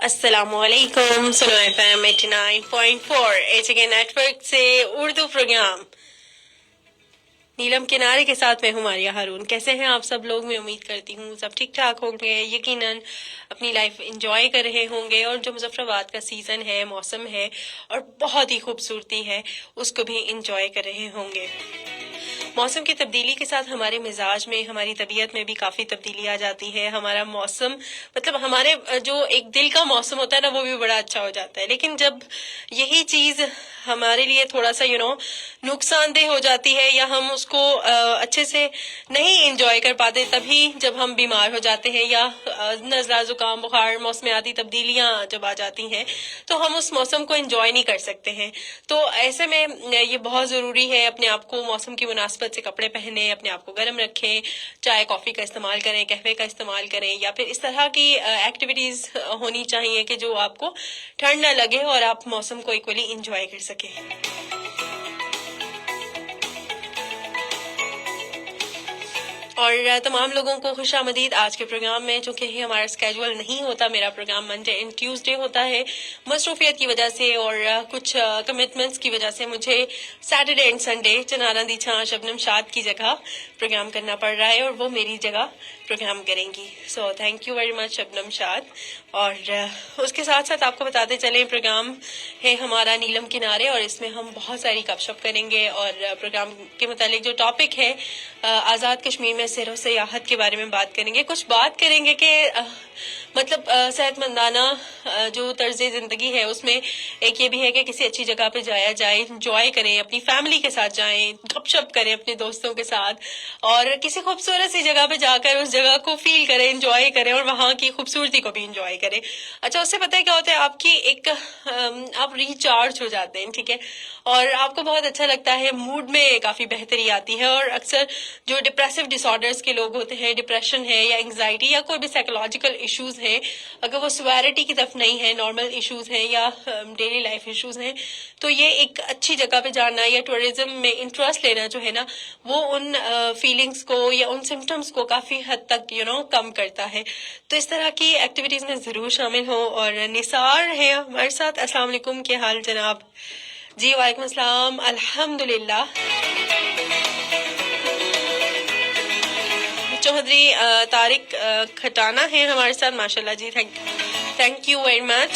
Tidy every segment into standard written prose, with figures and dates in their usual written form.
अस्सलाम वालेकुम। सुनो FM 89.4 एचके नेटवर्क से उर्दू प्रोग्राम नीलम किनारे के साथ मैं हूँ मारिया हारून। कैसे हैं आप सब लोग? मैं उम्मीद करती हूँ सब ठीक ठाक होंगे, यकीनन अपनी लाइफ एंजॉय कर रहे होंगे और जो मुजफ्फराबाद का सीज़न है, मौसम है और बहुत ही खूबसूरती है, उसको भी एंजॉय कर रहे होंगे। मौसम की तब्दीली के साथ हमारे मिजाज में, हमारी तबीयत में भी काफ़ी तब्दीली आ जाती है। हमारा मौसम मतलब हमारे जो एक दिल का मौसम होता है ना, वो भी बड़ा अच्छा हो जाता है। लेकिन जब यही चीज़ हमारे लिए थोड़ा सा नुकसानदेह हो जाती है या हम उसको अच्छे से नहीं एंजॉय कर पाते, तभी जब हम बीमार हो जाते हैं या नज़ला जुकाम बुखार मौसमियाती तब्दीलियां जब आ जाती हैं तो हम उस मौसम को एंजॉय नहीं कर सकते हैं। तो ऐसे में ये बहुत ज़रूरी है अपने आप को मौसम की मुनासबत से कपड़े पहने, अपने आप को गर्म रखें, चाय कॉफ़ी का इस्तेमाल करें, कहवे का इस्तेमाल करें या फिर इस तरह की एक्टिविटीज़ होनी चाहिए कि जो आपको ठंड न लगे और आप मौसम को इक्वली इंजॉय कर सकें। और तमाम लोगों को खुशामदीद आज के प्रोग्राम में। चूंकि हमारा स्केजुअल नहीं होता, मेरा प्रोग्राम मंडे एंड ट्यूसडे होता है, मसरूफियत की वजह से और कुछ कमिटमेंट्स की वजह से मुझे सैटरडे एंड संडे चनारा दी छां शबनम शाद की जगह प्रोग्राम करना पड़ रहा है और वो मेरी जगह प्रोग्राम करेंगी। So thank you very much Shabnam शाद। और उसके साथ साथ आपको बताते चलें, प्रोग्राम है हमारा नीलम किनारे और इसमें हम बहुत सारी गपशप करेंगे और प्रोग्राम के मुतालिक जो टॉपिक है आज़ाद कश्मीर में सैर व सियाहत के बारे में बात करेंगे। कुछ बात करेंगे कि मतलब सेहतमंदाना जो तर्ज ज़िंदगी है उसमें एक ये भी है कि किसी अच्छी जगह पे जाया जाए, इंजॉय करें, अपनी फैमिली के साथ जाएं, गपशप करें अपने दोस्तों के साथ और किसी खूबसूरत सी जगह पे जाकर उस जगह को फील करें, इंजॉय करें और वहाँ की खूबसूरती को भी इंजॉय करें। अच्छा, उससे पता है क्या होता है, आपकी एक आप रिचार्ज हो जाते हैं, ठीक है, और आपको बहुत अच्छा लगता है, मूड में काफ़ी बेहतरी आती है। और अक्सर जो डिप्रेसिव डिसऑर्डर्स के लोग होते हैं, डिप्रेशन है या एंग्जाइटी या कोई भी साइकोलॉजिकल इश्यूज हैं, अगर वो सिवियरिटी की तरफ नहीं है, नॉर्मल इश्यूज हैं या डेली लाइफ इश्यूज हैं, तो ये एक अच्छी जगह पे जाना या टूरिज्म में इंटरेस्ट लेना जो है ना, वो उन फीलिंग्स को या उन सिम्टम्स को काफ़ी हद तक कम करता है। तो इस तरह की एक्टिविटीज़ में ज़रूर शामिल हो। और निसार है हमारे साथ। अस्सलाम वालेकुम, क्या हाल जनाब? जी वालेकुम अस्सलाम, अल्हम्दुलिल्लाह। चौधरी तारिक खटाना है हमारे साथ, माशाल्लाह जी, thank you very much.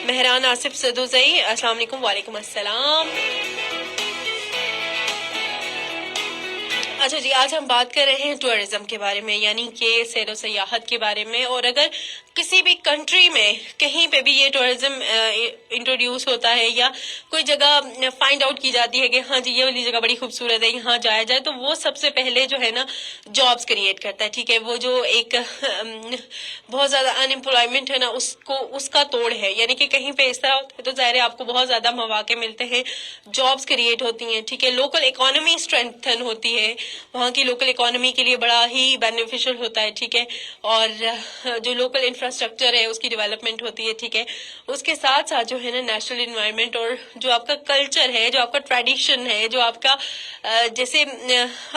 Mehran Asif Saduzai, अस्सलाम वालेकुम। वालेकुम अस्सलाम। अच्छा जी, आज हम बात कर रहे हैं टूरिज्म के बारे में, यानी कि सैर व सियाहत के बारे में। और अगर किसी भी कंट्री में कहीं पे भी ये टूरिज्म इंट्रोड्यूस होता है या कोई जगह फाइंड आउट की जाती है कि हाँ जी ये वाली जगह बड़ी खूबसूरत है, यहाँ जाया जाए, तो वो सबसे पहले जो है ना जॉब्स क्रिएट करता है, ठीक है। वो जो एक बहुत ज़्यादा अनएम्प्लॉयमेंट है ना, उसका तोड़ है, यानी कि कहीं पे इस तरह होता है तो ज़ाहिर है आपको बहुत ज़्यादा मौके मिलते हैं, जॉब्स क्रिएट होती हैं, ठीक है। लोकल इकोनॉमी स्ट्रेंथन होती है, वहाँ की लोकल इकोनॉमी के लिए बड़ा ही बेनिफिशियल होता है, ठीक है। और जो लोकल इंफ्रास्ट्रक्चर है उसकी डेवलपमेंट होती है, ठीक है। उसके साथ साथ जो है ना नेचुरल इन्वायरमेंट और जो आपका कल्चर है, जो आपका ट्रेडिशन है, जो आपका जैसे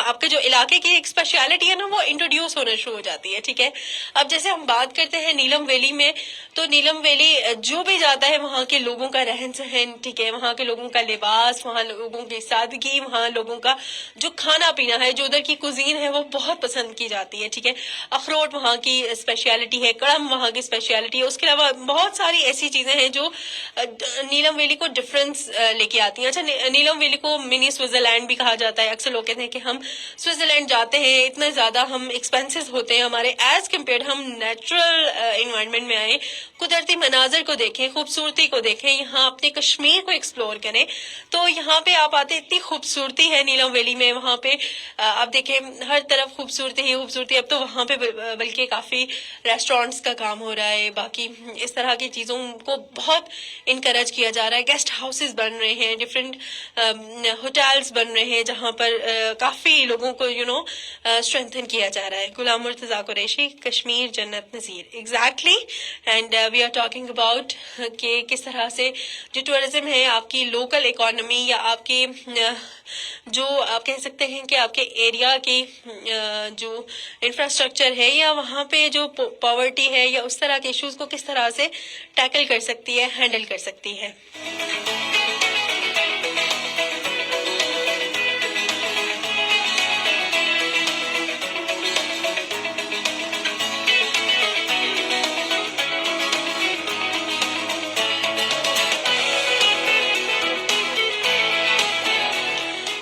आपके जो इलाके की एक स्पेशलिटी है ना, वो इंट्रोड्यूस होना शुरू हो जाती है, ठीक है। अब जैसे हम बात करते हैं नीलम वैली में, तो नीलम वैली जो भी जाता है वहाँ के लोगों का रहन सहन, ठीक है, वहाँ के लोगों का लिबास, वहाँ लोगों की सादगी, वहाँ लोगों का जो खाना पीना है, जो उधर की कुजीन है, वो बहुत पसंद की जाती है, ठीक है। अखरोट वहाँ की स्पेशलिटी है, कड़म वहाँ की स्पेशलिटी है। उसके अलावा बहुत सारी ऐसी चीजें हैं जो नीलम वैली को डिफरेंस लेके आती हैं। अच्छा, नीलम वैली को मिनी स्विट्जरलैंड भी कहा जाता है। अक्सर लोग कहते हैं कि हम स्विट्जरलैंड जाते हैं, इतने ज्यादा हम एक्सपेंसिव होते हैं हमारे एज कम्पेयर, हम नेचुरल इन्वायरमेंट में आए, कुदरती मनाजर को देखें, खूबसूरती को देखें, यहाँ अपने कश्मीर को एक्सप्लोर करें। तो यहाँ पे आप आते, इतनी खूबसूरती है नीलम वैली में, वहाँ पे आप देखें हर तरफ खूबसूरती ही खूबसूरती। अब तो वहाँ पे बल्कि काफी रेस्टोरेंट्स का काम हो रहा है, बाकी इस तरह की चीजों को बहुत इनकरेज किया जा रहा है। गेस्ट हाउसेस बन रहे हैं, डिफरेंट होटल्स बन रहे हैं, जहाँ पर काफी लोगों को स्ट्रेंथन किया जा रहा है। गुलाम Murtaza Qureshi, Kashmir Jannat Nazir, exactly. And we are talking about कि किस तरह से जो टूरिज्म है आपकी लोकल इकोनॉमी या आपके जो आप कह सकते हैं कि आपके ایریا کی جو انفراسٹرکچر ہے یا وہاں پہ جو پاورٹی ہے یا اس طرح کے ایشوز کو کس طرح سے ٹیکل کر سکتی ہے، ہینڈل کر سکتی ہے۔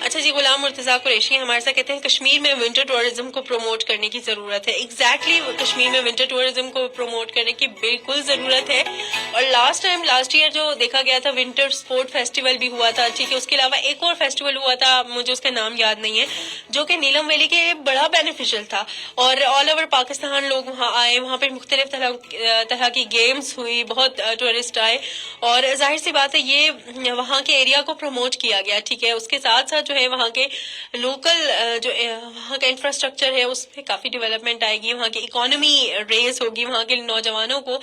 اچھا جی، غلام مرتضیٰ قریشی ہمارے ساتھ کہتے ہیں کشمیر میں ونٹر ٹورزم کو پروموٹ کرنے کی ضرورت ہے۔ ایگزیکٹلی کشمیر میں ونٹر ٹورزم کو پروموٹ کرنے کی بالکل ضرورت ہے، اور لاسٹ ایئر جو دیکھا گیا تھا ونٹر سپورٹ فیسٹیول بھی ہوا تھا، ٹھیک ہے، اس کے علاوہ ایک اور فیسٹیول ہوا تھا، مجھے اس کا نام یاد نہیں ہے، جو کہ نیلم ویلی کے بڑا بینیفیشل تھا، اور آل اوور پاکستان لوگ وہاں آئے، وہاں پہ مختلف طرح کی گیمز ہوئی، بہت ٹورسٹ آئے، اور ظاہر سی بات ہے یہ وہاں کے ایریا کو پروموٹ کیا گیا، ٹھیک ہے۔ اس کے ساتھ ساتھ جو ہے وہاں کے لوکل جو وہاں کا انفراسٹرکچر ہے اس میں کافی ڈیولپمنٹ آئے گی، وہاں کی اکانومی ریز ہوگی، وہاں کے نوجوانوں کو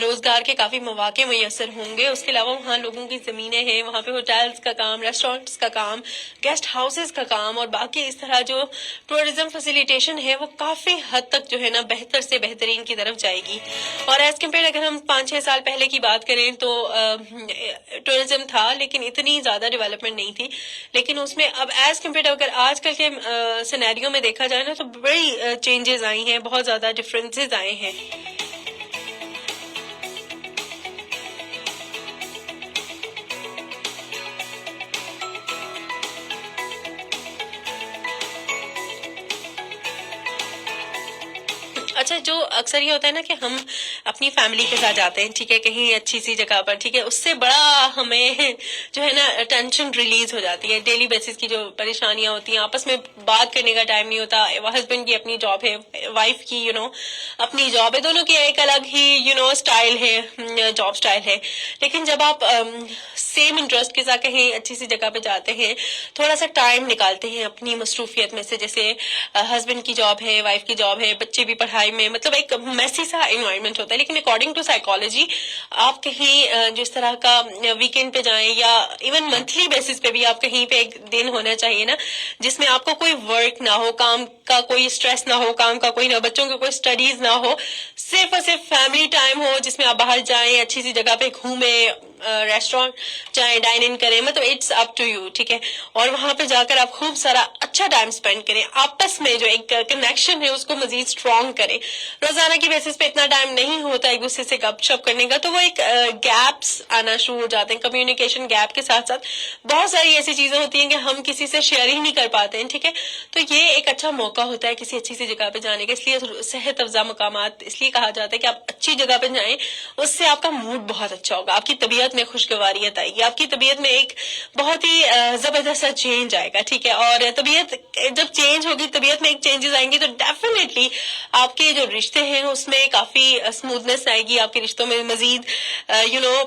روزگار کے کافی مواقع میسر ہوں گے۔ اس کے علاوہ وہاں لوگوں کی زمینیں ہیں، وہاں پہ ہوٹلز کا کام، ریسٹورینٹس کا کام، گیسٹ ہاؤسز کا کام، اور باقی اس طرح جو ٹورزم فیسیلیٹیشن ہے وہ کافی حد تک جو ہے نا بہتر سے بہترین کی طرف جائے گی۔ اور ایز کمپیئر اگر ہم 5-6 سال پہلے کی بات کریں تو ٹورزم تھا لیکن اتنی زیادہ ڈیولپمنٹ نہیں تھی، لیکن اس میں اب ایز کمپیئر اگر آج کل کے سینیریو میں دیکھا جائے نا تو بڑی چینجز آئی ہیں، بہت زیادہ ڈفرینسز آئے ہیں۔ اچھا، جو اکثر یہ ہوتا ہے نا کہ ہم اپنی فیملی کے ساتھ جاتے ہیں، ٹھیک ہے، کہیں اچھی سی جگہ پر، ٹھیک ہے، اس سے بڑا ہمیں جو ہے نا ٹینشن ریلیز ہو جاتی ہے، ڈیلی بیسس کی جو پریشانیاں ہوتی ہیں، آپس میں بات کرنے کا ٹائم نہیں ہوتا، ہسبینڈ کی اپنی جاب ہے، وائف کی اپنی جاب ہے، دونوں کی ایک الگ ہی سٹائل ہے، جاب سٹائل ہے، لیکن جب آپ سیم انٹرسٹ کے ساتھ کہیں اچھی سی جگہ پہ جاتے ہیں، تھوڑا سا ٹائم نکالتے ہیں اپنی مصروفیت میں سے، جیسے ہسبینڈ کی جاب ہے، وائف کی جاب ہے، بچے بھی پڑھائی میں، مطلب ایک میسی سا انوائرمنٹ ہوتا ہے، لیکن اکارڈنگ ٹو سائیکالوجی آپ کہیں جس طرح کا ویکینڈ پہ جائیں یا ایون منتھلی بیسس پہ بھی آپ کہیں پہ ایک دن ہونا چاہیے نا جس میں آپ کو کوئی ورک نہ ہو، کام کا کوئی اسٹریس نہ ہو، کام کا کوئی نہ، بچوں کی کوئی اسٹڈیز نہ ہو، صرف اور صرف فیملی ٹائم ہو جس میں آپ باہر جائیں، اچھی سی جگہ پہ گھومیں، ریسٹورینٹ جائیں، ڈائن ان کریں، مطلب اٹس اپ ٹو یو، ٹھیک ہے، اور وہاں پہ جا کر آپ خوب سارا اچھا ٹائم اسپینڈ کریں، آپس میں جو ایک کنیکشن ہے اس کو مزید اسٹرانگ کریں۔ روزانہ کی بیسس پہ اتنا ٹائم نہیں ہوتا ایک دوسرے سے گپ شپ کرنے کا، تو وہ ایک گیپس آنا شروع ہو جاتے ہیں، کمیونیکیشن گیپ کے ساتھ ساتھ بہت ساری ایسی چیزیں ہوتی ہیں کہ ہم کسی سے شیئر ہی نہیں کر پاتے ہیں، ٹھیک ہے، تو یہ ایک اچھا موقع ہوتا ہے کسی اچھی سی جگہ پہ جانے کا، اس لیے صحت افزا مقامات اس لیے کہا جاتا ہے کہ آپ اچھی جگہ پہ جائیں، اس سے آپ کا موڈ بہت اچھا ہوگا، آپ کی طبیعت میں خوشگواریت آئے گی، آپ کی طبیعت میں ایک بہت ہی زبردست سا چینج آئے گا، ٹھیک ہے، اور طبیعت جب چینج ہوگی، طبیعت میں ایک چینجز آئیں گی تو ڈیفینیٹلی آپ کے جو رشتے ہیں اس میں کافی اسموتھنس آئے گی، آپ کے رشتوں میں مزید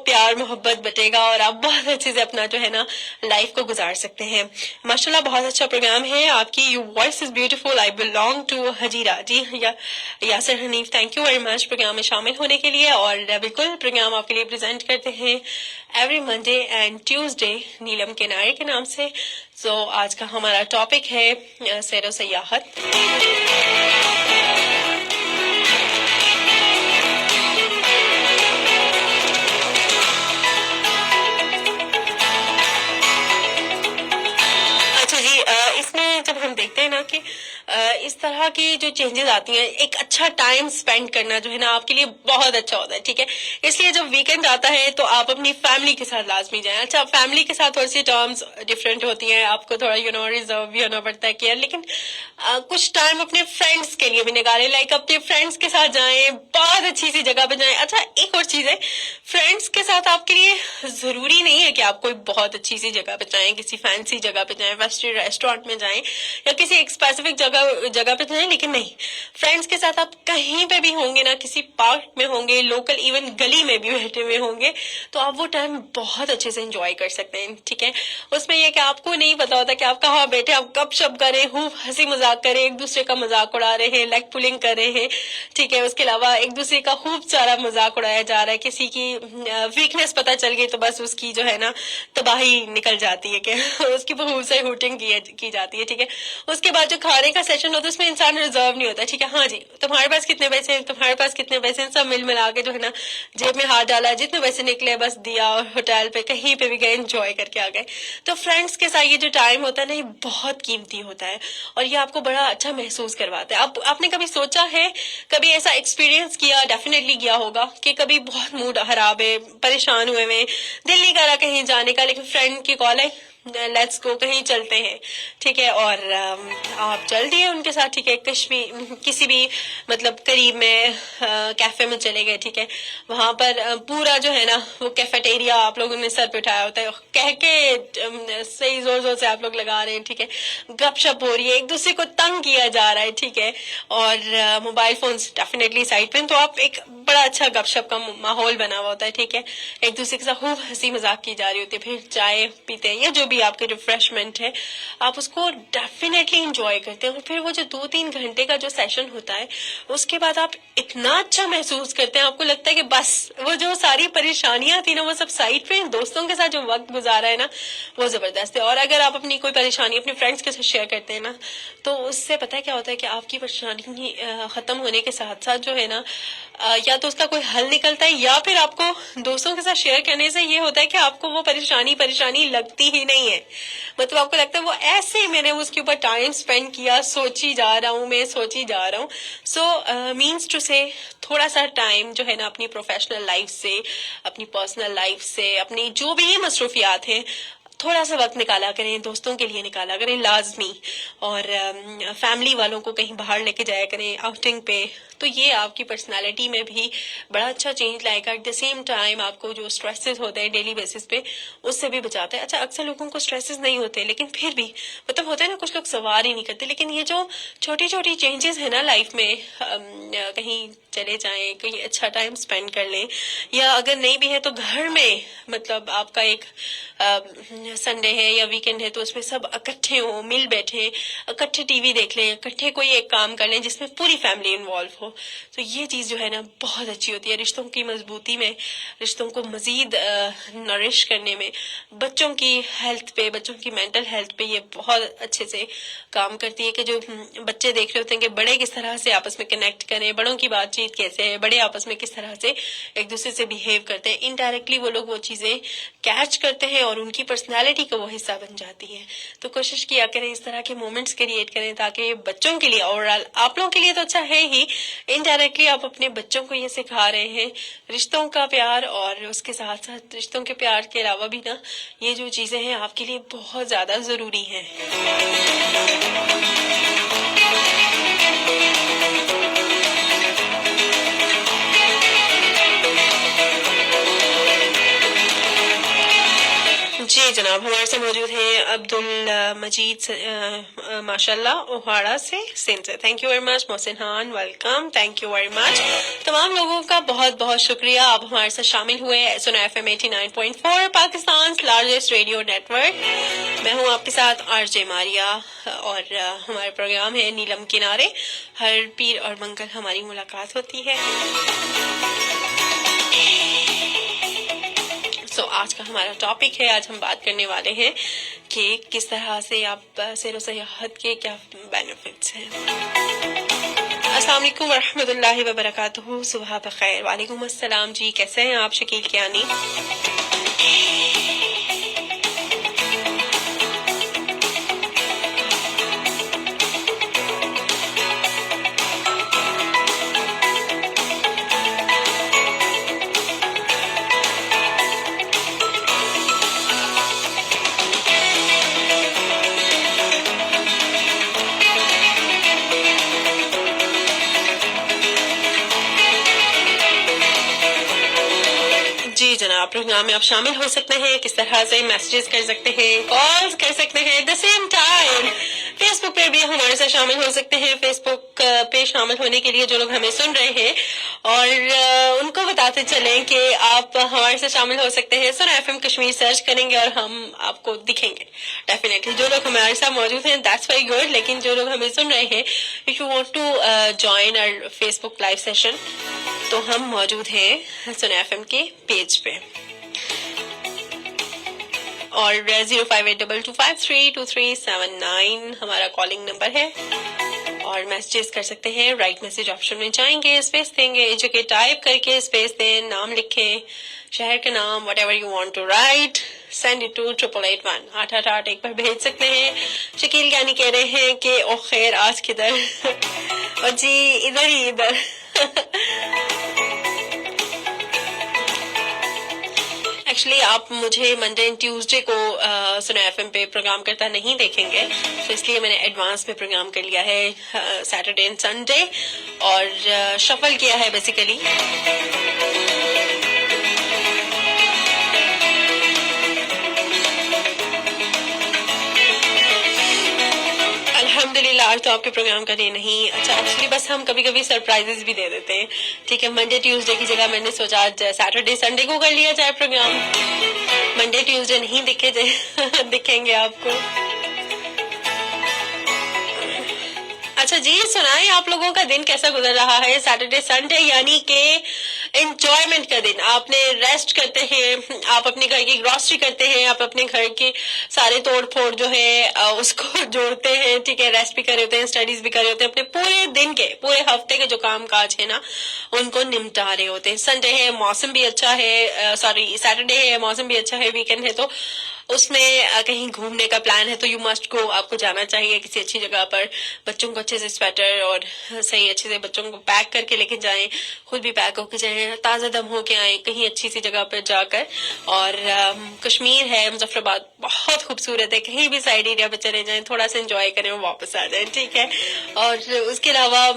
پیار محبت بٹے گا، اور آپ بہت اچھے سے اپنا جو ہے نا لائف کو گزار سکتے ہیں۔ ماشاءاللہ بہت اچھا پروگرام ہے آپ کی، your voice is beautiful, I belong to Hujaira, جی Yasir Hanif, thank you very much programme میں شامل ہونے کے لیے، اور بالکل پروگرام آپ کے لیے پریزنٹ کرتے ہیں ایوری منڈے اینڈ ٹیوزڈے نیلم کنارے کے نام سے۔ سو آج کا ہمارا ٹاپک ہے سیر و سیاحت۔ اس میں جب ہم دیکھتے ہیں نا کہ اس طرح کی جو چینجز آتی ہیں، ایک اچھا ٹائم سپینڈ کرنا جو ہے نا آپ کے لیے بہت اچھا ہوتا ہے، ٹھیک ہے، اس لیے جب ویکینڈ آتا ہے تو آپ اپنی فیملی کے ساتھ لازمی جائیں۔ اچھا، فیملی کے ساتھ تھوڑی سی ٹرمز ڈفرینٹ ہوتی ہیں، آپ کو تھوڑا ریزرو بھی ہونا پڑتا ہے کیئر، لیکن کچھ ٹائم اپنے فرینڈس کے لیے بھی نکالیں، لائک اپنے فرینڈس کے ساتھ جائیں، بہت اچھی سی جگہ پہ جائیں۔ اچھا، ایک اور چیز ہے، فرینڈس کے ساتھ آپ کے لیے ضروری نہیں ہے کہ آپ کوئی بہت اچھی سی جگہ پہ جائیں، کسی فینسی جگہ پہ جائیں، ریسٹورینٹ میں جائیں، یا کسی ایک اسپیسیفک स्पेसिफिक जगह पे नहीं, लेकिन नहीं, फ्रेंड्स के साथ आप कहीं पे भी होंगे ना, किसी पार्क में होंगे, लोकल इवन गली में भी बैठे हुए होंगे, तो आप वो टाइम बहुत अच्छे से एंजॉय कर सकते हैं, ठीक है। उसमें ये कि आपको नहीं पता होता कि आप कहाँ बैठे, आप गप शप करें, खूब हंसी मजाक करें, एक दूसरे का मजाक उड़ा रहे हैं, लेग पुलिंग कर रहे हैं, ठीक है। उसके अलावा एक दूसरे का खूब सारा मजाक उड़ाया जा रहा है, किसी की वीकनेस पता चल गई तो बस उसकी जो है ना तबाही निकल जाती है, कि उसकी बहुत से हुटिंग की जाती है, ठीक है। उसके बाद जो खाने का सेशन होता है उसमें इंसान रिजर्व नहीं होता, ठीक है। हाँ जी, तुम्हारे पास कितने पैसे हैं, तुम्हारे पास कितने पैसे हैं, सब मिल मिला के जो है ना जेब में हाथ डाला, जितने पैसे निकले बस दिया, और होटल पे कहीं पे भी गए, एंजॉय करके आ गए। तो फ्रेंड्स के साथ ये जो टाइम होता है ना, ये बहुत कीमती होता है और ये आपको बड़ा अच्छा महसूस करवाता है। आपने कभी सोचा है, कभी ऐसा एक्सपीरियंस किया, डेफिनेटली किया होगा, कि कभी बहुत मूड खराब है, परेशान हुए हुए, दिल नहीं करा कहीं जाने का, लेकिन फ्रेंड की कॉल है, लेट्स गो, कहीं चलते हैं, ठीक है। और आप चल दिए उनके साथ, ठीक है, किसी भी मतलब करीब में कैफे में चले गए, ठीक है। वहां पर पूरा जो है ना वो कैफेटेरिया आप लोगों ने सर पे उठाया होता है, कह के सही जोर जोर से आप लोग लगा रहे हैं, ठीक है, गपशप हो रही है, एक दूसरे को तंग किया जा रहा है, ठीक है, और मोबाइल फोन डेफिनेटली साइड पे, तो आप एक बड़ा अच्छा गपशप का माहौल बना हुआ होता है, ठीक है। एक दूसरे के साथ खूब हंसी मजाक की जा रही होती है, फिर चाय पीते हैं या जो भी आपके रिफ्रेशमेंट है, आप उसको डेफिनेटली एंजॉय करते हैं। और फिर वो जो 2-3 घंटे का जो सेशन होता है, उसके बाद आप इतना अच्छा महसूस करते हैं, आपको लगता है कि बस वो जो सारी परेशानियां थी ना वो सब साइड पे, दोस्तों के साथ जो वक्त गुजारा है ना वो जबरदस्त है। और अगर आप अपनी कोई परेशानी अपने फ्रेंड्स के साथ शेयर करते हैं ना, तो उससे पता है क्या होता है कि आपकी परेशानी खत्म होने के साथ साथ जो है ना या तो उसका कोई हल निकलता है, या फिर आपको दोस्तों के साथ शेयर करने से ये होता है कि आपको वो परेशानी लगती ही नहीं है। मतलब आपको लगता है वो ऐसे ही मैंने उसके ऊपर टाइम स्पेंड किया, सोची जा रहा हूँ। सो मीन्स टू से थोड़ा सा टाइम जो है ना अपनी प्रोफेशनल लाइफ से, अपनी पर्सनल लाइफ से, अपनी जो भी ये मसरूफियात हैं, थोड़ा सा वक्त निकाला करें, दोस्तों के लिए निकाला करें लाजमी, और फैमिली वालों को कहीं बाहर लेके जाया करें आउटिंग पे, तो ये आपकी पर्सनालिटी में भी बड़ा अच्छा चेंज लाएगा। एट द सेम टाइम आपको जो स्ट्रेसेस होते हैं डेली बेसिस पे, उससे भी बचाता है। अच्छा, अक्सर लोगों को स्ट्रेसेस नहीं होते, लेकिन फिर भी मतलब होता है ना, कुछ लोग सवार ही नहीं करते, लेकिन ये जो छोटी छोटी चेंजेस है ना लाइफ में, कहीं चले जाएं, कहीं अच्छा टाइम स्पेंड कर लें, या अगर नहीं भी है तो घर में मतलब आपका एक संडे है या वीकेंड है तो उसमें सब इकट्ठे हो, मिल बैठे, इकट्ठे टीवी देख लें, इकट्ठे कोई एक काम कर लें जिसमें पूरी फैमिली इन्वॉल्व हो, तो ये चीज जो है ना बहुत अच्छी होती है रिश्तों की मजबूती में, रिश्तों को मजीद नरिश करने में, बच्चों की हेल्थ पे, बच्चों की मेंटल हेल्थ पे ये बहुत अच्छे से काम करती है। कि जो बच्चे देख रहे होते हैं कि बड़े किस तरह से आपस में कनेक्ट करें, बड़ों की बातचीत कैसे है, बड़े आपस में किस तरह से एक दूसरे से बिहेव करते हैं, इनडायरेक्टली वो लोग वो चीजें कैच करते हैं और उनकी पर्सनैलिटी का वो हिस्सा बन जाती है। तो कोशिश किया करें इस तरह के मोमेंट्स क्रिएट करें, ताकि बच्चों के लिए, ओवरऑल आप लोगों के लिए तो अच्छा है ही, इनडायरेक्टली आप अपने बच्चों को ये सिखा रहे हैं रिश्तों का प्यार, और उसके साथ साथ रिश्तों के प्यार के अलावा भी ना ये जो चीजें हैं आपके लिए बहुत ज्यादा जरूरी हैं। जी जनाब, हमारे साथ मौजूद हैं अब्दुल मजीद माशाल्लाह ओहाड़ा से, सिंध से। Thank you very much. Mohsin Khan welcome, thank you very much. तमाम लोगों का बहुत बहुत शुक्रिया, आप हमारे साथ शामिल हुए सुना FM 89.4 Pakistan largest radio network. मैं हूं आपके साथ RJ मारिया, और हमारा प्रोग्राम है नीलम किनारे। हर पीर और मंगल हमारी मुलाकात होती है। आज का हमारा टॉपिक है, आज हम बात करने वाले हैं कि किस तरह से आप सैर व सयाहत के क्या बेनिफिट्स हैं। अस्सलाम वालेकुम व रहमतुल्लाहि व बरकातुहू। सुबह बखैर। वालेकुम अस्सलाम जी, कैसे हैं आप शकील कियानी? प्रोग्राम में आप शामिल हो सकते हैं, किस तरह से मैसेजेस कर सकते हैं, कॉल्स कर सकते हैं, at the same time face book पे भी हमारे साथ शामिल हो सकते हैं। फेसबुक पे शामिल होने के लिए जो लोग हमें सुन रहे हैं और उनको बताते चलें कि आप हमारे साथ शामिल हो सकते हैं। सुना एफएम कश्मीर सर्च करेंगे और हम आपको दिखेंगे डेफिनेटली। जो लोग हमारे साथ मौजूद हैं दैट्स वेरी गुड, लेकिन जो लोग हमें सुन रहे हैं, if you want to join our Facebook live session तो हम मौजूद हैं सुना एफएम के पेज पे और 0582253239 हमारा कॉलिंग नंबर है और मैसेजेस कर सकते हैं। राइट मैसेज ऑप्शन में जाएंगे, स्पेस देंगे, एजुकेट टाइप करके स्पेस दें, नाम लिखें, शहर का नाम, whatever you want to write, send it to 8881 888 एक बार भेज सकते हैं। शकील ज्ञानी कह रहे हैं कि ओ खैर आज किधर और जी इधर ही इधर एक्चुअली आप मुझे मंडे एंड ट्यूसडे को सुना एफएम पे प्रोग्राम करता नहीं देखेंगे, तो इसलिए मैंने एडवांस में प्रोग्राम कर लिया है सैटरडे एंड संडे और शफल किया है बेसिकली। अल्हम्दुलिल्लाह आज तो आपके प्रोग्राम का डे नहीं। अच्छा एक्चुअली बस हम कभी कभी सरप्राइजेस भी दे देते हैं, ठीक है। मंडे ट्यूसडे की जगह मैंने सोचा आज सैटरडे संडे को कर लिया जाए प्रोग्राम। मंडे ट्यूसडे नहीं दिखेंगे आपको। अच्छा जी सुनाए आप लोगों का दिन कैसा गुजर रहा है। सैटरडे संडे यानी कि एंजॉयमेंट का दिन, आपने रेस्ट करते हैं, आप अपने घर की ग्रॉसरी करते हैं, आप अपने घर के सारे तोड़ फोड़ जो है उसको जोड़ते हैं, ठीक है। रेस्ट भी कर रहे होते हैं, स्टडीज भी कर रहे होते हैं, अपने पूरे दिन के पूरे हफ्ते के जो काम काज है ना उनको निपटा रहे होते हैं। संडे है, मौसम भी अच्छा है, सॉरी सैटरडे है, मौसम भी अच्छा है, वीकेंड है, तो उसमें कहीं घूमने का प्लान है तो यू मस्ट गो, आपको जाना चाहिए किसी अच्छी जगह पर। बच्चों को अच्छे से स्वेटर और सही अच्छे से बच्चों को पैक करके लेके जाएं, खुद भी पैक होके जाएं, ताज़ा दम होके आए कहीं अच्छी सी जगह पर जाकर। और कश्मीर है, मुजफ्फराबाद बहुत खूबसूरत है, कहीं भी साइड एरिया पर चले जाएं, थोड़ा सा एंजॉय करें और वापस आ जाएं, ठीक है। और उसके अलावा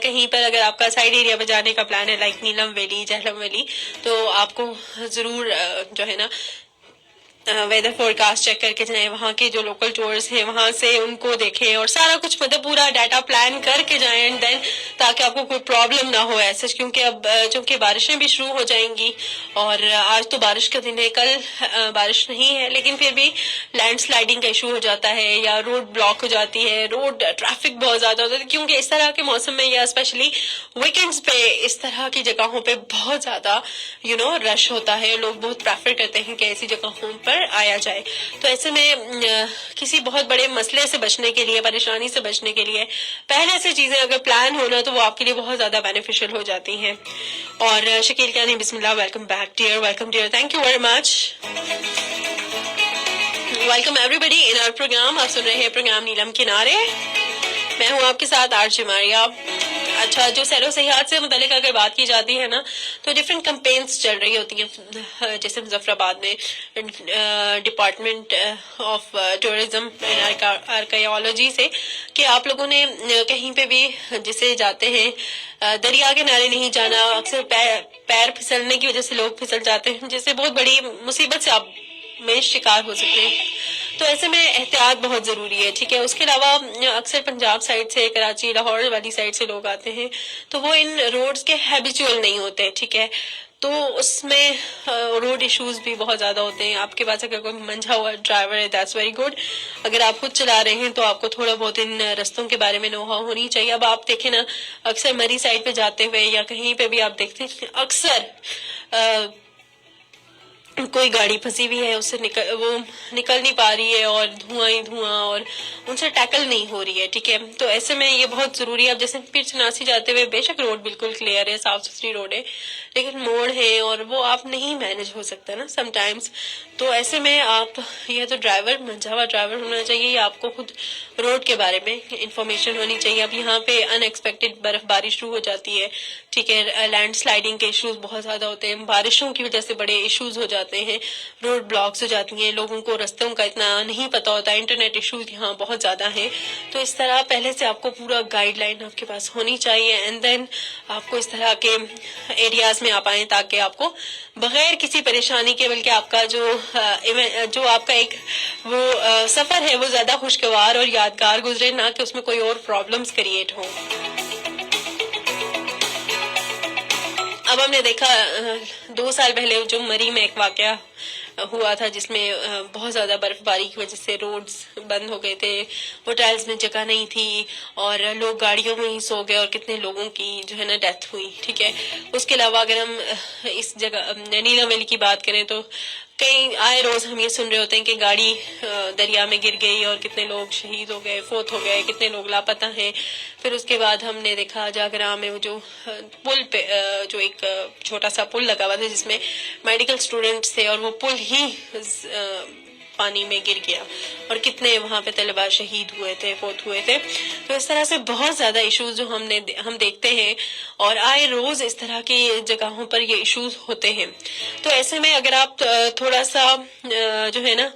कहीं पर अगर आपका साइड एरिया पर जाने का प्लान है लाइक नीलम वैली, जहलम वैली, तो आपको जरूर जो है ना वेदर फोरकास्ट चेक करके जाएं, वहाँ के जो लोकल टूर्स हैं वहां से उनको देखें और सारा कुछ मतलब पूरा डाटा प्लान करके जाएं एंड देन, ताकि आपको कोई प्रॉब्लम ना हो ऐसे। क्योंकि अब चूंकि बारिशें भी शुरू हो जाएंगी और आज तो बारिश का दिन है, कल बारिश नहीं है, लेकिन फिर भी लैंडस्लाइडिंग का इशू हो जाता है या रोड ब्लॉक हो जाती है, रोड ट्रैफिक बहुत ज्यादा होता है, क्योंकि इस तरह के मौसम में या स्पेशली वीकेंड्स पे इस तरह की जगहों पे बहुत ज्यादा रश होता है। लोग बहुत प्रेफर करते हैं कि ऐसी जगहों पर आया जाए। तो ऐसे में किसी बहुत बड़े मसले से बचने के लिए, परेशानी से बचने के लिए पहले से चीजें अगर प्लान होना तो वो आपके लिए बहुत ज्यादा बेनिफिशियल हो जाती हैं। और शकील कहनी बिस्मिल्लाह, welcome back dear, welcome dear, thank you very much, welcome everybody in our programme. आप सुन रहे हैं प्रोग्राम नीलम किनारे, मैं हूँ आपके साथ आरजे मारिया। अच्छा, जो सैरो सयाहत से मुतालिक अगर बात की जाती है ना तो डिफरेंट कैंपेन्स चल रही होती हैं, जैसे मुजफ्फराबाद में department of tourism and archaeology से कि आप लोगों ने कहीं पे भी जिसे जाते हैं दरिया के किनारे नहीं जाना। अक्सर पैर फिसलने की वजह से लोग फिसल जाते हैं, जिससे बहुत बड़ी मुसीबत से आप में शिकार हो सकते हैं। तो ऐसे में एहतियात बहुत जरूरी है, ठीक है। उसके अलावा अक्सर पंजाब साइड से, कराची, लाहौर वाली साइड से लोग आते हैं तो वो इन रोड्स के हैबिचुअल नहीं होते, ठीक है। तो उसमें रोड इश्यूज भी बहुत ज्यादा होते हैं। आपके पास अगर कोई मंझा हुआ ड्राइवर है दैट्स वेरी गुड। अगर आप खुद चला रहे हैं तो आपको थोड़ा बहुत इन रस्तों के बारे में नोहाव होनी चाहिए। अब आप देखें ना, अक्सर मरी साइड पे जाते हुए या कहीं पे भी आप देखते हैं अक्सर कोई गाड़ी फंसी हुई है, उससे वो निकल नहीं पा रही है और धुआं ही धुआं और उनसे टैकल नहीं हो रही है, ठीक है। तो ऐसे में ये बहुत जरूरी है। अब जैसे पीर चनासी जाते हुए बेशक रोड बिल्कुल क्लियर है, साफ सुथरी रोड है, लेकिन मोड़ है और वो आप नहीं मैनेज हो सकता ना समटाइम्स। तो ऐसे में आप या तो ड्राइवर, मंझा हुआ ड्राइवर होना चाहिए या आपको खुद रोड के बारे में इंफॉर्मेशन होनी चाहिए। अब यहाँ पे अनएक्सपेक्टेड बर्फबारी शुरू हो जाती है, ठीक है। लैंड स्लाइडिंग के इश्यूज बहुत ज्यादा होते हैं, बारिशों की वजह से बड़े इश्यूज हो जाते हैं। جاتے ہیں, روڈ بلاکس ہو جاتی ہیں, لوگوں کو رستوں کا اتنا نہیں پتہ ہوتا, انٹرنیٹ ایشوز یہاں بہت زیادہ ہیں. تو اس طرح پہلے سے آپ کو پورا گائیڈ لائن آپ کے پاس ہونی چاہیے, اینڈ دین آپ کو اس طرح کے ایریاز میں آپ آئیں تاکہ آپ کو بغیر کسی پریشانی کے, بلکہ آپ کا جو آپ کا ایک وہ سفر ہے وہ زیادہ خوشگوار اور یادگار گزرے, نہ کہ اس میں کوئی اور پرابلمز کریٹ ہوں. اب ہم نے دیکھا 2 سال پہلے جو مری میں ایک واقعہ ہوا تھا جس میں بہت زیادہ برف باری کی وجہ سے روڈز بند ہو گئے تھے, ہوٹلز میں جگہ نہیں تھی اور لوگ گاڑیوں میں ہی سو گئے اور کتنے لوگوں کی جو ہے نا ڈیتھ ہوئی. ٹھیک ہے, اس کے علاوہ اگر ہم اس جگہ نیلم ویلی کی بات کریں تو کئی آئے روز ہم یہ سن رہے ہوتے ہیں کہ گاڑی دریا میں گر گئی اور کتنے لوگ شہید ہو گئے, فوت ہو گئے, کتنے لوگ لاپتہ ہیں. پھر اس کے بعد ہم نے دیکھا جاگرا میں وہ جو پل پہ جو ایک چھوٹا سا پل لگا ہوا تھا جس میں میڈیکل اسٹوڈینٹس تھے اور وہ پل ہی پانی میں گر گیا اور کتنے وہاں پہ طلباء شہید ہوئے تھے, فوت ہوئے تھے. تو اس طرح سے بہت زیادہ ایشوز جو ہم دیکھتے ہیں اور آئے روز اس طرح کی جگہوں پر یہ ایشوز ہوتے ہیں. تو ایسے میں اگر آپ تھوڑا سا جو ہے نا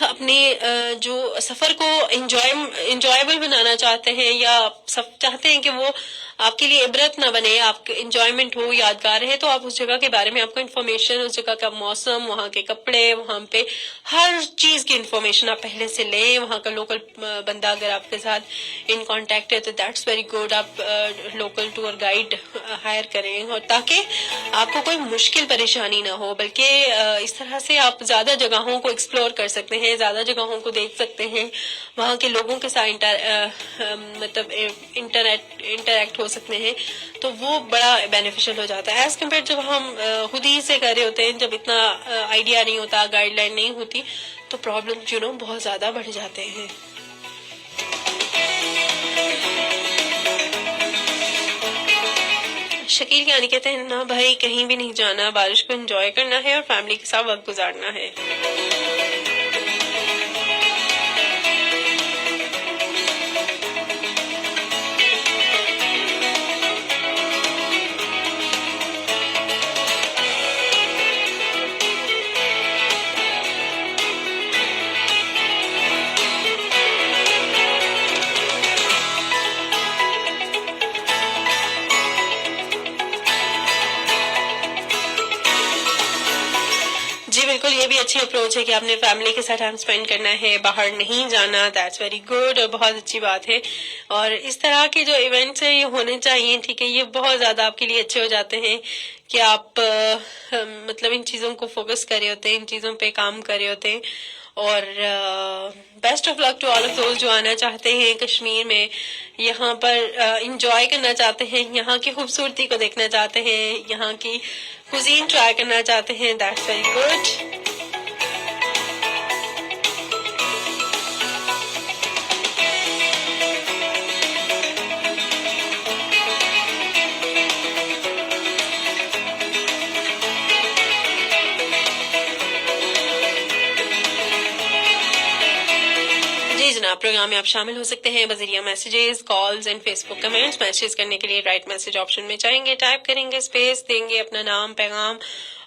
اپنی جو سفر کو انجوائبل بنانا چاہتے ہیں یا چاہتے ہیں کہ وہ آپ کے لیے عبرت نہ بنے, آپ کے انجوائمنٹ ہو, یادگار ہے, تو آپ اس جگہ کے بارے میں آپ کو انفارمیشن, اس جگہ کا موسم, وہاں کے کپڑے, وہاں پہ ہر چیز کی انفارمیشن آپ پہلے سے لیں. وہاں کا لوکل بندہ اگر آپ کے ساتھ ان کانٹیکٹ ہے تو دیٹس ویری گڈ, آپ لوکل ٹور گائیڈ ہائر کریں اور تاکہ آپ کو کوئی مشکل پریشانی نہ ہو, بلکہ اس طرح سے آپ زیادہ جگہوں کو ایکسپلور کر سکتے ہیں, زیادہ جگہوں کو دیکھ سکتے ہیں, وہاں کے لوگوں کے ساتھ مطلب انٹریکٹ ہو سکتے ہیں. تو وہ بڑا بینیفیشل ہو جاتا ہے ایز کمپیئر جب ہم خود ہی سے کر رہے ہوتے ہیں, جب اتنا آئیڈیا نہیں ہوتا, گائیڈ لائن نہیں ہوتی, تو پرابلم بہت زیادہ بڑھ جاتے ہیں. شکیل کیانی کہتے ہیں نا بھائی کہیں بھی نہیں جانا, بارش کو انجوائے کرنا ہے اور فیملی کے ساتھ وقت گزارنا ہے. یہ بھی اچھی اپروچ ہے کہ آپ نے فیملی کے ساتھ ٹائم اسپینڈ کرنا ہے, باہر نہیں جانا, دیٹس ویری گڈ, اور بہت اچھی بات ہے. اور اس طرح کے جو ایونٹس ہیں یہ ہونے چاہیے. ٹھیک ہے, یہ بہت زیادہ آپ کے لیے اچھے ہو جاتے ہیں کہ آپ مطلب ان چیزوں کو فوکس کر رہے ہوتے ہیں, ان چیزوں پہ کام کر رہے ہوتے ہیں. اور best of luck to all of those جو آنا چاہتے ہیں کشمیر میں, یہاں پر انجوائے کرنا چاہتے ہیں, یہاں کی خوبصورتی کو دیکھنا چاہتے ہیں, یہاں کی کوزین ٹرائی کرنا چاہتے ہیں, دیٹس ویری گڈ. پروگرام میں آپ شامل ہو سکتے ہیں بذریعہ messages, calls and Facebook comments. Message کرنے کے لیے رائٹ میسج آپشن میں جائیں گے, ٹائپ کریں گے, اسپیس دیں گے, اپنا نام, پیغام,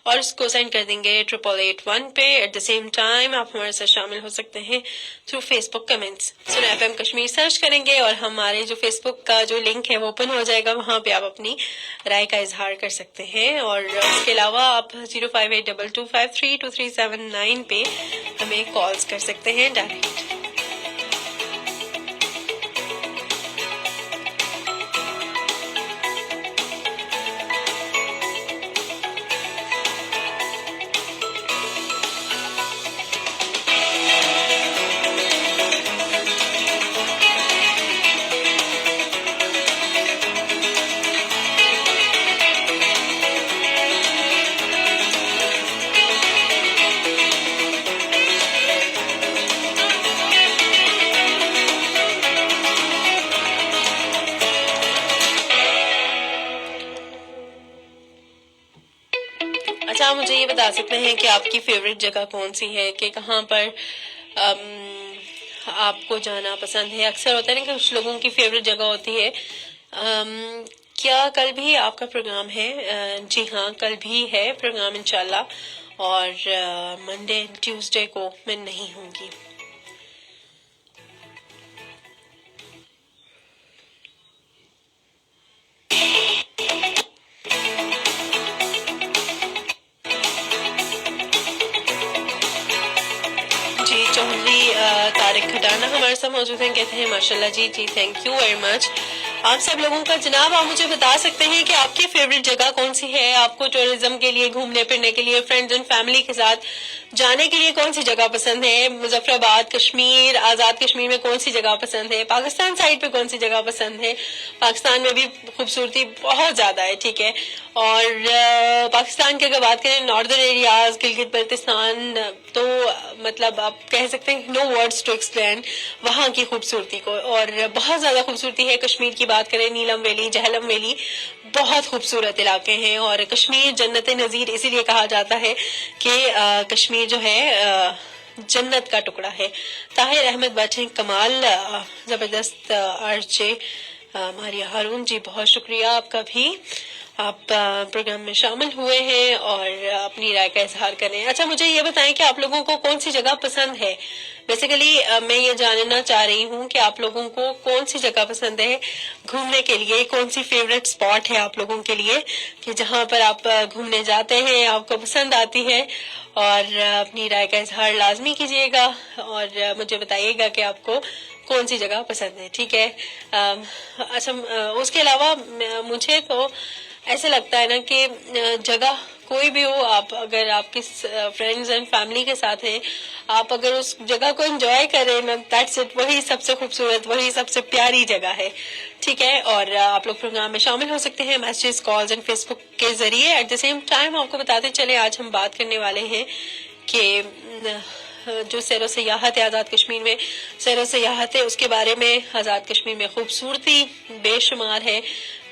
اور اس کو سینڈ کر دیں گے 8881 پہ. ایٹ دا سیم ٹائم آپ ہمارے ساتھ شامل ہو سکتے ہیں تھرو فیس بک کمنٹس. سن ایف ایم کشمیر سرچ کریں گے اور ہمارے جو فیس بک کا جو لنک ہے وہ اوپن ہو جائے گا, وہاں پہ آپ اپنی رائے کا اظہار کر سکتے ہیں. اور اس کے علاوہ آپ 0582253239 پہ ہمیں کالز کر سکتے ہیں ڈائریکٹ. مجھے یہ بتا سکتے ہیں کہ آپ کی فیوریٹ جگہ کون سی ہے, کہ کہاں پر آپ کو جانا پسند ہے. اکثر ہوتا ہے نا کہ کچھ لوگوں کی فیوریٹ جگہ ہوتی ہے کیا کل بھی آپ کا پروگرام ہے؟ جی ہاں، کل بھی ہے پروگرام انشاءاللہ، اور منڈے ٹیوزڈے کو میں نہیں ہوں گی۔ جی چودھری طارق کھٹانا ہمارے ساتھ موجود ہیں، کہتے ہیں ماشاءاللہ جی تھینک یو ویری مچ آپ سب لوگوں کا۔ جناب آپ مجھے بتا سکتے ہیں کہ آپ کی فیوریٹ جگہ کون سی ہے؟ آپ کو ٹورزم کے لیے، گھومنے پھرنے کے لیے، فرینڈز اینڈ فیملی کے ساتھ جانے کے لیے کون سی جگہ پسند ہے؟ مظفر آباد، کشمیر، آزاد کشمیر میں کون سی جگہ پسند ہے؟ پاکستان سائڈ پہ کون سی جگہ پسند ہے؟ پاکستان میں بھی خوبصورتی بہت زیادہ ہے، ٹھیک ہے، اور پاکستان کی اگر بات کریں ناردرن ایریاز، گلگت بلتستان، تو مطلب آپ کہہ سکتے ہیں نو ورڈز ٹو ایکسپلین وہاں کی خوبصورتی کو، اور بہت زیادہ خوبصورتی ہے۔ کشمیر کی بات کریں، نیلم ویلی، جہلم ویلی، بہت خوبصورت علاقے ہیں، اور کشمیر جنت نظیر اسی لیے کہا جاتا ہے کہ کشمیر جو ہے جنت کا ٹکڑا ہے۔ طاہر احمد بٹ ہیں، کمال، زبردست آرچے ماریا ہارون جی، بہت شکریہ آپ کا بھی، آپ پروگرام میں شامل ہوئے ہیں اور اپنی رائے کا اظہار کریں۔ اچھا مجھے یہ بتائیں کہ آپ لوگوں کو کون سی جگہ پسند ہے؟ بیسیکلی میں یہ جاننا چاہ رہی ہوں کہ آپ لوگوں کو کون سی جگہ پسند ہے گھومنے کے لیے، کون سی فیوریٹ سپاٹ ہے آپ لوگوں کے لیے کہ جہاں پر آپ گھومنے جاتے ہیں، آپ کو پسند آتی ہے، اور اپنی رائے کا اظہار لازمی کیجیے گا اور مجھے بتائیے گا کہ آپ کو کون سی جگہ پسند ہے، ٹھیک ہے۔ اچھا اس کے علاوہ مجھے تو ایسے لگتا ہے نا کہ جگہ کوئی بھی ہو، آپ اگر آپ کی فرینڈز اینڈ فیملی کے ساتھ ہیں، آپ اگر اس جگہ کو انجوائے کریں نا، دیٹس اٹ، وہی سب سے خوبصورت، وہی سب سے پیاری جگہ ہے، ٹھیک ہے۔ اور آپ لوگ پروگرام میں شامل ہو سکتے ہیں میسیجز، کالز اینڈ فیس بک کے ذریعے۔ ایٹ دا سیم ٹائم آپ کو بتاتے چلے آج ہم بات کرنے والے ہیں کہ جو سیر و سیاحت ہے آزاد کشمیر میں، سیر و سیاحت ہے، اس کے بارے میں آزاد کشمیر میں خوبصورتی بے شمار ہے،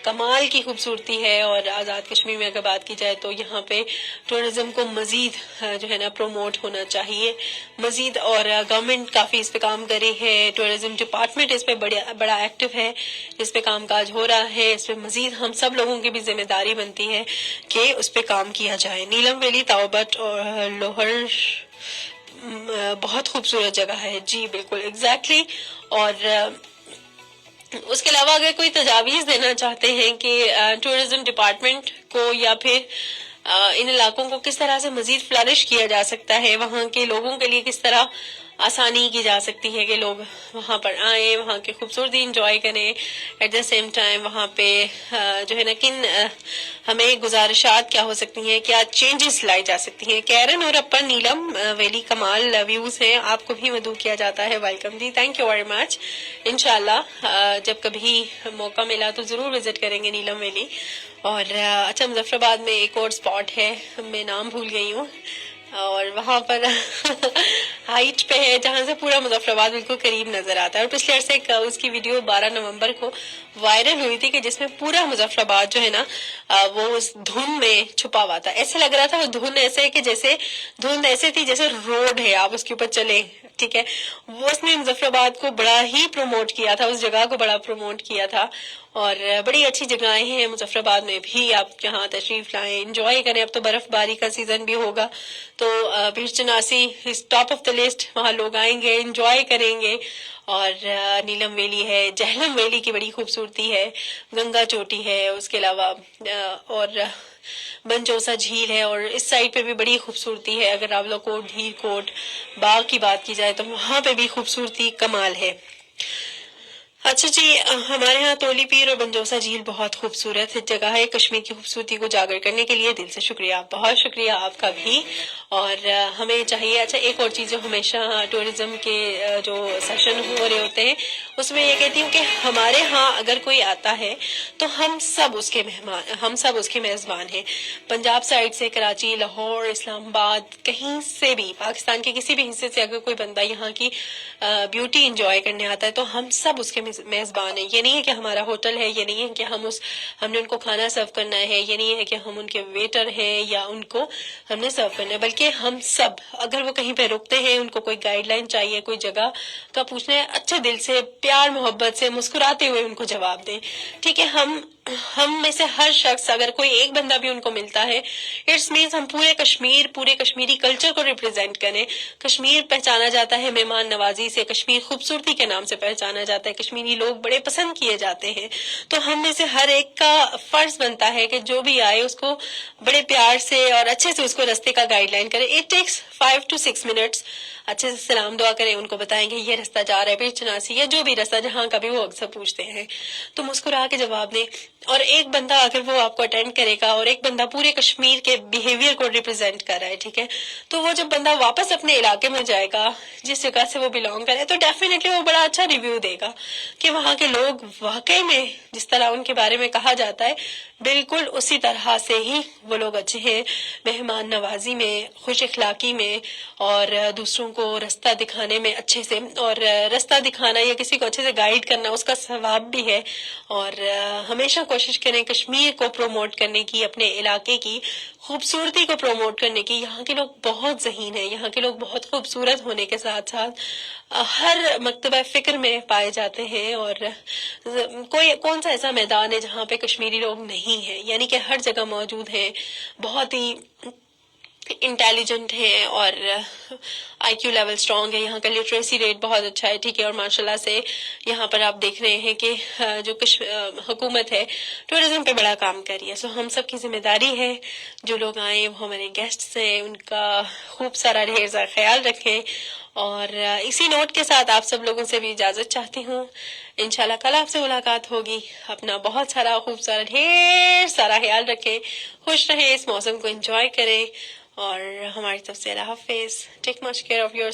کمال کی خوبصورتی ہے، اور آزاد کشمیر میں اگر بات کی جائے تو یہاں پہ ٹورزم کو مزید جو ہے نا پروموٹ ہونا چاہیے مزید، اور گورنمنٹ کافی اس پہ کام کری ہے، ٹورزم ڈپارٹمنٹ اس پہ بڑا ایکٹیو ہے، اس پہ کام کاج ہو رہا ہے، اس پہ مزید ہم سب لوگوں کی بھی ذمہ داری بنتی ہے کہ اس پہ کام کیا جائے۔ نیلم ویلی، تاوبٹ اور لوہر بہت خوبصورت جگہ ہے، جی بالکل ایگزیکٹلی۔ اور اس کے علاوہ اگر کوئی تجاویز دینا چاہتے ہیں کہ ٹورزم ڈپارٹمنٹ کو یا پھر ان علاقوں کو کس طرح سے مزید فلرش کیا جا سکتا ہے، وہاں کے لوگوں کے لیے کس طرح آسانی کی جا سکتی ہے کہ لوگ وہاں پر آئیں، وہاں کی خوبصورتی انجوائے کریں، ایٹ دا سیم ٹائم وہاں پہ جو ہے نا کن ہمیں گزارشات کیا ہو سکتی ہیں، کیا چینجز لائی جا سکتی ہیں۔ کیرن اور اپن نیلم ویلی کمال ویوز ہیں، آپ کو بھی مدعو کیا جاتا ہے، welcome ji, thank you very much. انشاءاللہ جب کبھی موقع ملا تو ضرور وزٹ کریں گے نیلم ویلی۔ اور اچھا مظفر آباد میں ایک اور سپاٹ ہے، میں نام بھول گئی ہوں، اور وہاں پر ہائٹ پہ ہے جہاں سے پورا مظفر آباد بالکل قریب نظر آتا ہے، اور پچھلے عرصے اس کی ویڈیو 12 نومبر کو وائرل ہوئی تھی کہ جس میں پورا مظفر آباد جو ہے نا وہ اس دھند میں چھپا ہوا تھا، ایسے لگ رہا تھا وہ دھند ایسے کہ جیسے دھند ایسے تھی جیسے روڈ ہے، آپ اس کے اوپر چلیں، ٹھیک ہے۔ وہ اس نے مظفر آباد کو بڑا ہی پروموٹ کیا تھا، اس جگہ کو بڑا پروموٹ کیا تھا، اور بڑی اچھی جگہیں ہیں مظفر آباد میں بھی، آپ جہاں تشریف لائیں، انجوائے کریں۔ اب تو برف باری کا سیزن بھی ہوگا تو بیر چناسی اس ٹاپ آف دا لسٹ، وہاں لوگ آئیں گے، انجوائے کریں گے۔ اور نیلم ویلی ہے، جہلم ویلی کی بڑی خوبصورتی ہے، گنگا چوٹی ہے، اس کے علاوہ اور بنجوسا جھیل ہے، اور اس سائڈ پہ بھی بڑی خوبصورتی ہے۔ اگر راولہ کوٹ، ڈھیر کوٹ باغ کی بات کی جائے تو وہاں پہ بھی خوبصورتی کمال ہے۔ اچھا جی، ہمارے ہاں تولی پیر اور بنجوسا جھیل بہت خوبصورت جگہ ہے، کشمیر کی خوبصورتی کو اجاگر کرنے کے لیے دل سے شکریہ، بہت شکریہ آپ کا بھی۔ اور ہمیں چاہیے، اچھا ایک اور چیز جو ہمیشہ ٹورزم کے جو سیشن ہو رہے ہوتے ہیں اس میں یہ کہتی ہوں کہ ہمارے ہاں اگر کوئی آتا ہے تو ہم سب اس کے میزبان ہیں، پنجاب سائڈ سے، کراچی، لاہور، اسلام آباد، کہیں سے بھی، پاکستان کے کسی بھی حصے سے اگر کوئی بندہ یہاں کی بیوٹی انجوائے کرنے آتا ہے تو ہم سب اس کے میزبان ہیں۔ یہ نہیں ہے کہ ہمارا ہوٹل ہے، یہ نہیں ہے کہ ہم نے ان کو کھانا سرو کرنا ہے، یہ نہیں ہے کہ ہم ان کے ویٹر ہیں یا ان کو ہم نے سرو کرنا ہے، بلکہ ہم سب اگر وہ کہیں پہ رکتے ہیں، ان کو کوئی گائیڈ لائن چاہیے، کوئی جگہ کا پوچھنا ہے، اچھے دل سے، پیار محبت سے، مسکراتے ہوئے ان کو جواب دیں، ٹھیک ہے۔ ہم ہم میں سے ہر شخص اگر کوئی ایک بندہ بھی ان کو ملتا ہے اٹس مینس ہم پورے کشمیری کلچر کو ریپرزینٹ کریں. کشمیر پہچانا جاتا ہے مہمان نوازی سے, کشمیر خوبصورتی کے نام سے پہچانا جاتا ہے, کشمیری لوگ بڑے پسند کیے جاتے ہیں. تو ہم میں سے ہر ایک کا فرض بنتا ہے کہ جو بھی آئے اس کو بڑے پیار سے اور اچھے سے اس کو رستے کا گائیڈ لائن کرے. It takes 5 to 6 minutes. اچھے سے سلام دعا کریں, ان کو بتائیں گے یہ رستہ جا رہا ہے پیر چناسی یا جو بھی رستہ جہاں کا بھی وہ اکثر پوچھتے ہیں, تو مسکرا کے جواب دیں. اور ایک بندہ اگر وہ آپ کو اٹینڈ کرے گا اور ایک بندہ پورے کشمیر کے بیہیویئر کو ریپرزینٹ کر رہا ہے, ٹھیک ہے, تو وہ جب بندہ واپس اپنے علاقے میں جائے گا جس جگہ سے وہ بلونگ کرے تو ڈیفینیٹلی وہ بڑا اچھا ریویو دے گا کہ وہاں کے لوگ واقعی میں جس طرح ان کے بارے میں کہا جاتا ہے بالکل اسی طرح سے ہی وہ لوگ اچھے ہیں, مہمان نوازی میں, خوش اخلاقی میں, اور دوسروں کو رستہ دکھانے میں اچھے سے. اور رستہ دکھانا یا کسی کو اچھے سے گائیڈ کرنا اس کا ثواب بھی ہے. اور ہمیشہ کوشش کریں کشمیر کو پروموٹ کرنے کی, اپنے علاقے کی خوبصورتی کو پروموٹ کرنے کی. یہاں کے لوگ بہت ذہین ہیں, یہاں کے لوگ بہت خوبصورت ہونے کے ساتھ ساتھ ہر مکتبہ فکر میں پائے جاتے ہیں. اور کون سا ایسا میدان ہے جہاں پہ کشمیری لوگ نہیں ہیں, یعنی کہ ہر جگہ موجود ہیں, بہت ہی انٹیلیجنٹ ہیں اور آئی کیو لیول اسٹرانگ ہے. یہاں کا لٹریسی ریٹ بہت اچھا ہے, ٹھیک ہے, اور ماشاءاللہ سے یہاں پر آپ دیکھ رہے ہیں کہ جو حکومت ہے ٹورزم پہ بڑا کام کر رہی ہے. سو ہم سب کی ذمہ داری ہے, جو لوگ آئیں وہ ہمارے گیسٹس ہیں, ان کا خوب سارا ڈھیر سارا خیال رکھیں. اور اسی نوٹ کے ساتھ آپ سب لوگوں سے بھی اجازت چاہتی ہوں. انشاءاللہ کل آپ سے ملاقات ہوگی. اپنا بہت سارا خوب سارا ڈھیر سارا خیال رکھیں, خوش رہیں, اس موسم کو انجوائے کریں, اور ہماری طرف سے اللہ حافظ. ٹیک مچ کیئر آف یور